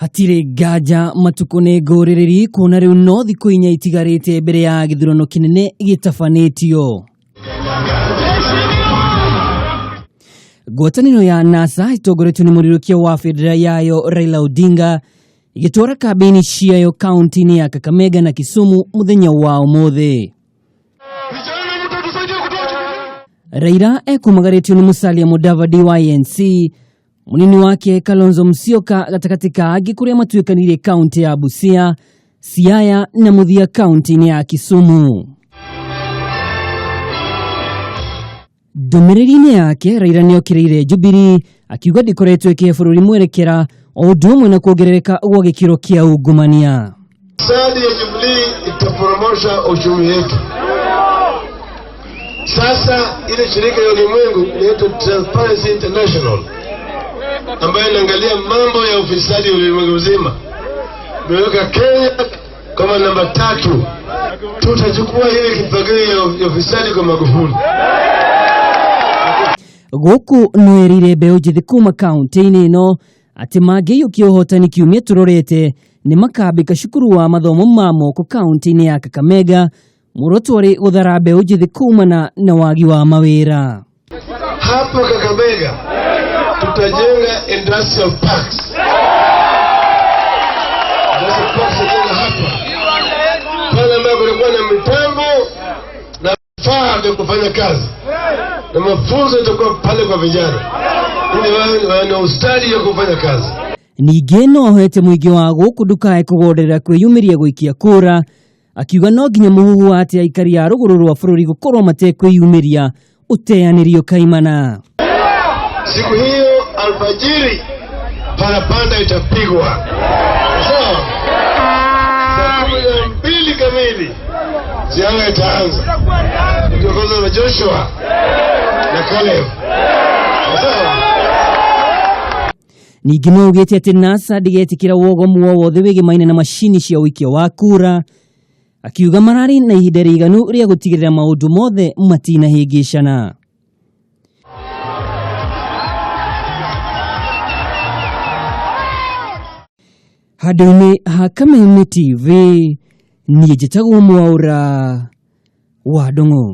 Hatire gaja matukone gorereri kuona riu no thikũ inya itigarĩte mbere ya gĩthurano kinene gĩtafanĩtio. Ngwatanĩro ya NASA itongoretio nĩ mũrirũkia wa federa yayo Raila Odinga igĩtwara kambĩini ciayo kaunti-inĩ ya Kakamega na Kisumu mũthenya wa ũmũthĩ. Raila ekumagarĩtio nĩ Musalia Mudavadi wa ANC, munini wake Kalonzo Musyoka gatagatĩ ka angĩ kũrĩa matuĩkanire kaunti ya Busia, Siaya na Muthia kaunti-inĩ ya Kisumu. Ndũmĩrĩri-inĩ yake Raila nĩokĩrĩire Jubilee akiuga ndĩkoretwo ĩkĩhe bũrũri mwerekera o ũndũ ũmwe na kuongerereka gwa gĩkĩro kĩa ungumania. Serikali ya Jubilee itapromosha uchumi wetu. Sasa ile shirika ya ulimwengu inaitwa Transparency International ambayo inaangalia mambo ya ufisadi ulimwengu mzima imeweka Kenya kama namba 3. Tutachukua ile kipagio ya ufisadi kwa Magufuli. Gũkũ nũerire mbeũ njĩthĩ kuma kaunti-inĩ ĩno atĩ mangĩiyũkia ũhotani kiumia tũrorete nĩ makambĩka cukuru wa mathomo ma moko kaunti-inĩ ya Kakamega muoroto warĩ gũthara mbeũ njĩthĩ kumana na wagi wa mawĩra. Hapo Kakamega tutajenga industrial parks. Industrial parks tutajenga hapa. Pale ambapo kulikuwa na mitambo na vifaa vya kufanya kazi. Na mafunzo yatakuwa pale kwa vijana. Ili wana ustadi ya kufanya kazi. Ningĩ no ahoete mũingĩ wa gũkũ ndũkae kũgonderera kwĩyumĩria gũikia kura, akiuga no nginya mũhuhu atĩ aikari a rũgũrũ rwa bũrũri gũkorwo matekwĩyumĩria ũteanĩrio kaimana. Siku hiyo alfajiri parapanda itapigwa. Sawa? Saa 12 kamili ziara itaanza. Tukiongozwa na Joshua na Caleb. Sawa? Ningĩ no ugĩte atĩ NASA ndĩgetĩkĩra wogomu o wothe wĩgĩmaine na macini cia ũikia wa kura, akiuga mararĩ na ihinda rĩiganu rĩa gũtigĩrĩra maũndũ mothe matinahĩngĩcana. Handũ-inĩ ha Kameme TV niĩ njĩtagwo Mwaũra wa Ndung'u.